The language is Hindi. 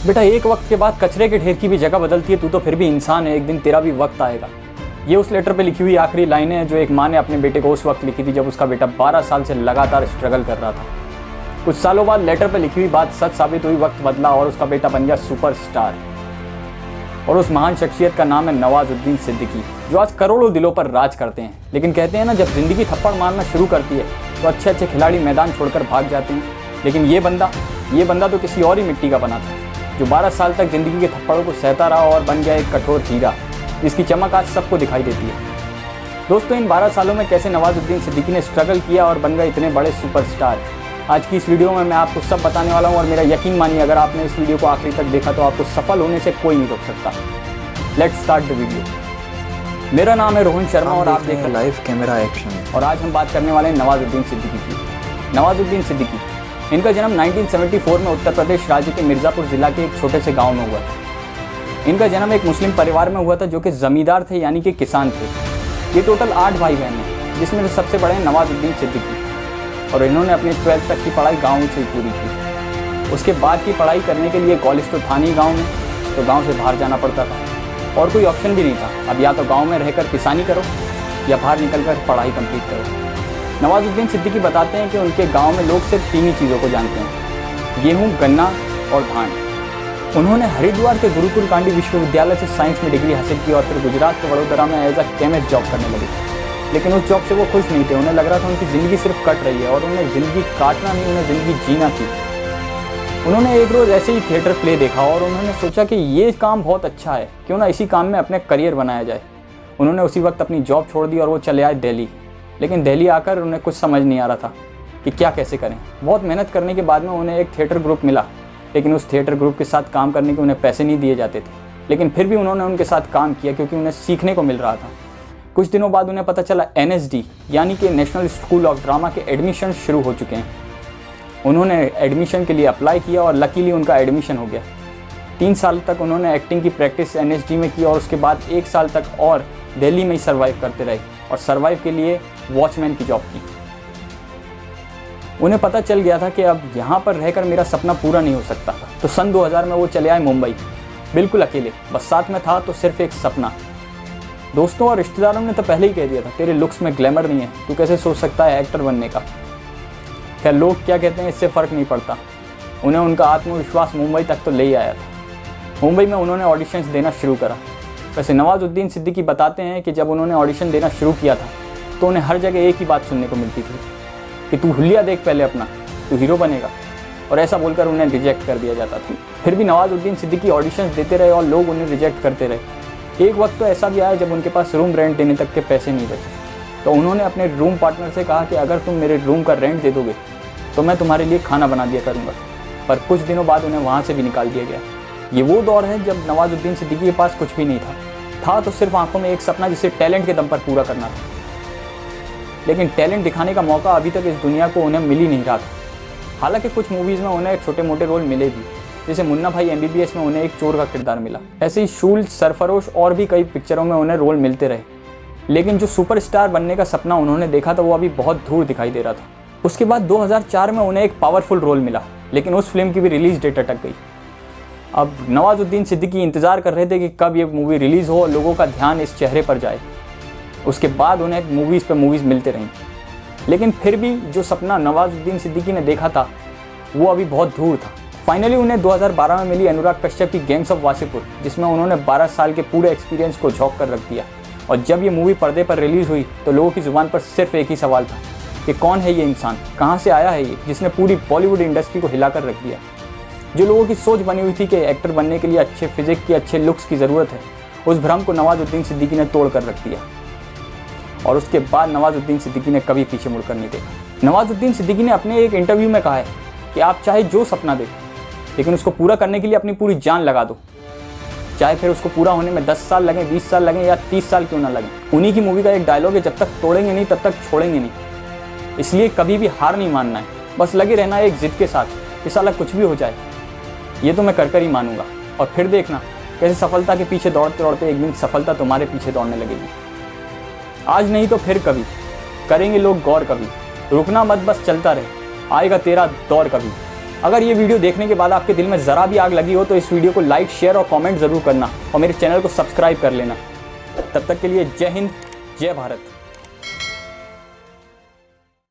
बेटा एक वक्त के बाद कचरे के ढेर की भी जगह बदलती है, तू तो फिर भी इंसान है, एक दिन तेरा भी वक्त आएगा। ये उस लेटर पे लिखी हुई आखिरी लाइनें हैं जो एक माँ ने अपने बेटे को उस वक्त लिखी थी जब उसका बेटा 12 साल से लगातार स्ट्रगल कर रहा था। कुछ सालों बाद लेटर पे लिखी हुई बात सच साबित हुई, वक्त बदला और उसका बेटा बन गया सुपरस्टार। और उस महान शख्सियत का नाम है नवाजुद्दीन सिद्दीकी, जो आज करोड़ों दिलों पर राज करते हैं। लेकिन कहते हैं ना, जब जिंदगी थप्पड़ मारना शुरू करती है तो अच्छे अच्छे खिलाड़ी मैदान छोड़कर भाग जाते हैं। लेकिन ये बंदा तो किसी और ही मिट्टी का बना था, जो 12 साल तक जिंदगी के थप्पड़ों को सहता रहा और बन गया एक कठोर हीरा, जिसकी चमक आज सबको दिखाई देती है। दोस्तों, इन 12 सालों में कैसे नवाजुद्दीन सिद्दीकी ने स्ट्रगल किया और बन गए इतने बड़े सुपरस्टार, आज की इस वीडियो में मैं आपको सब बताने वाला हूँ। और मेरा यकीन मानिए, अगर आपने इस वीडियो को आखिरी तक देखा तो आपको सफल होने से कोई नहीं रोक सकता। Let's start the video. मेरा नाम है रोहन शर्मा और आप देख रहे हैं लाइव कैमरा एक्शन। और आज हम बात करने वाले हैं नवाजुद्दीन सिद्दीकी की। नवाजुद्दीन सिद्दीकी, इनका जन्म 1974 में उत्तर प्रदेश राज्य के मिर्ज़ापुर जिला के एक छोटे से गांव में हुआ था। इनका जन्म एक मुस्लिम परिवार में हुआ था जो कि ज़मींदार थे, यानी कि किसान थे। ये टोटल 8 भाई बहन हैं, जिसमें से सबसे बड़े हैं नवाजुद्दीन सिद्दीकी। और इन्होंने अपनी 12th तक की पढ़ाई गाँव से ही पूरी की। उसके बाद की पढ़ाई करने के लिए कॉलेज तो था नहीं गाँव में, तो गाँव से बाहर जाना पड़ता था और कोई ऑप्शन भी नहीं था। अब या तो गाँव में रहकर किसानी करो या बाहर निकलकर पढ़ाई कंप्लीट करो। नवाजुद्दीन सिद्दीकी बताते हैं कि उनके गांव में लोग सिर्फ 3 ही चीज़ों को जानते हैं, गेहूं, गन्ना और धान। उन्होंने हरिद्वार के गुरुकुल कांडी विश्वविद्यालय से साइंस में डिग्री हासिल की और फिर गुजरात के वडोदरा में एज अ केमिस्ट जॉब करने लगे। लेकिन उस जॉब से वो खुश नहीं थे। उन्हें लग रहा था उनकी ज़िंदगी सिर्फ कट रही है और उन्हें ज़िंदगी काटना नहीं, उन्हें ज़िंदगी जीना थी। उन्होंने एक रोज़ ऐसे ही थिएटर प्ले देखा और उन्होंने सोचा कि ये काम बहुत अच्छा है, क्यों ना इसी काम में अपने करियर बनाया जाए। उन्होंने उसी वक्त अपनी जॉब छोड़ दी और वो चले आए दिल्ली। लेकिन दिल्ली आकर उन्हें कुछ समझ नहीं आ रहा था कि क्या कैसे करें। बहुत मेहनत करने के बाद में उन्हें एक थिएटर ग्रुप मिला, लेकिन उस थिएटर ग्रुप के साथ काम करने के उन्हें पैसे नहीं दिए जाते थे। लेकिन फिर भी उन्होंने उनके साथ काम किया क्योंकि उन्हें सीखने को मिल रहा था। कुछ दिनों बाद उन्हें पता चला NSD यानी कि नेशनल स्कूल ऑफ ड्रामा के एडमिशन शुरू हो चुके हैं। उन्होंने एडमिशन के लिए अप्लाई किया और लकीली उनका एडमिशन हो गया। 3 साल तक उन्होंने एक्टिंग की प्रैक्टिस NSD में की और उसके बाद 1 साल तक और दिल्ली में ही सर्वाइव करते रहे और सर्वाइव के लिए वॉचमैन की जॉब की। उन्हें पता चल गया था कि अब यहाँ पर रहकर मेरा सपना पूरा नहीं हो सकता। तो सन 2000 में वो चले आए मुंबई, बिल्कुल अकेले, बस साथ में था तो सिर्फ एक सपना। दोस्तों और रिश्तेदारों ने तो पहले ही कह दिया था, तेरे लुक्स में ग्लैमर नहीं है, तू कैसे सोच सकता है एक्टर बनने का। खैर, लोग क्या कहते हैं इससे फ़र्क नहीं पड़ता। उन्हें उनका आत्मविश्वास मुंबई तक तो ले ही आया था। मुंबई में उन्होंने ऑडिशंस देना शुरू करा। वैसे नवाजुद्दीन सिद्दीकी बताते हैं कि जब उन्होंने ऑडिशन देना शुरू किया था तो उन्हें हर जगह एक ही बात सुनने को मिलती थी कि तू हुलिया देख पहले अपना, तू हीरो बनेगा। और ऐसा बोलकर उन्हें रिजेक्ट कर दिया जाता था। फिर भी नवाजुद्दीन सिद्दीकी ऑडिशंस देते रहे और लोग उन्हें रिजेक्ट करते रहे। एक वक्त तो ऐसा भी आया जब उनके पास रूम रेंट देने तक के पैसे नहीं बचे। तो उन्होंने अपने रूम पार्टनर से कहा कि अगर तुम मेरे रूम का रेंट दे दोगे तो मैं तुम्हारे लिए खाना बना दिया करूँगा। पर कुछ दिनों बाद उन्हें वहाँ से भी निकाल दिया गया। ये वो दौर है जब नवाजुद्दीन सिद्दीकी के पास कुछ भी नहीं था तो सिर्फ आंखों में एक सपना जिसे टैलेंट के दम पर पूरा करना था। लेकिन टैलेंट दिखाने का मौका अभी तक इस दुनिया को उन्हें मिल ही नहीं रहा था। हालांकि कुछ मूवीज़ में उन्हें छोटे मोटे रोल मिले भी, जैसे मुन्ना भाई MBBS में उन्हें एक चोर का किरदार मिला। ऐसे ही शूल, सरफरोश और भी कई पिक्चरों में उन्हें रोल मिलते रहे। लेकिन जो सुपरस्टार बनने का सपना उन्होंने देखा था वो अभी बहुत दूर दिखाई दे रहा था। उसके बाद 2004 में उन्हें एक पावरफुल रोल मिला, लेकिन उस फिल्म की भी रिलीज डेट अटक गई। अब नवाजुद्दीन सिद्दीकी इंतज़ार कर रहे थे कि कब ये मूवी रिलीज़ हो और लोगों का ध्यान इस चेहरे पर जाए। उसके बाद उन्हें मूवीज़ पे मूवीज़ मिलते रहीं। लेकिन फिर भी जो सपना नवाजुद्दीन सिद्दीकी ने देखा था वो अभी बहुत दूर था। फाइनली उन्हें 2012 में मिली अनुराग कश्यप की गैंग्स ऑफ वासेपुर, जिसमें उन्होंने 12 साल के पूरे एक्सपीरियंस को झोंक कर रख दिया। और जब ये मूवी पर्दे पर रिलीज़ हुई तो लोगों की ज़ुबान पर सिर्फ एक ही सवाल था कि कौन है ये इंसान, कहाँ से आया है ये, जिसने पूरी बॉलीवुड इंडस्ट्री को हिला कर रख दिया। जो लोगों की सोच बनी हुई थी कि एक्टर बनने के लिए अच्छे फिजिक की, अच्छे लुक्स की ज़रूरत है, उस भ्रम को नवाजुद्दीन सिद्दीकी ने तोड़ कर रख दिया। और उसके बाद नवाजुद्दीन सिद्दीकी ने कभी पीछे मुड़कर नहीं देखा। नवाजुद्दीन सिद्दीकी ने अपने एक इंटरव्यू में कहा है कि आप चाहे जो सपना देखो, लेकिन उसको पूरा करने के लिए अपनी पूरी जान लगा दो, चाहे फिर उसको पूरा होने में 10 साल लगें, 20 साल लगें या 30 साल क्यों ना लगें। उन्हीं की मूवी का एक डायलॉग है, जब तक तोड़ेंगे नहीं तब तक छोड़ेंगे नहीं। इसलिए कभी भी हार नहीं मानना है, बस लगे रहना है एक जिद के साथ कि साला कुछ भी हो जाए, ये तो मैं कर ही मानूंगा। और फिर देखना कैसे सफलता के पीछे दौड़ते दौड़ते एक दिन सफलता तुम्हारे पीछे दौड़ने लगेगी। आज नहीं तो फिर कभी करेंगे लोग गौर, कभी रुकना मत, बस चलता रहे, आएगा तेरा दौर कभी। अगर ये वीडियो देखने के बाद आपके दिल में ज़रा भी आग लगी हो तो इस वीडियो को लाइक, शेयर और कमेंट ज़रूर करना और मेरे चैनल को सब्सक्राइब कर लेना। तब तक के लिए जय हिंद, जय भारत।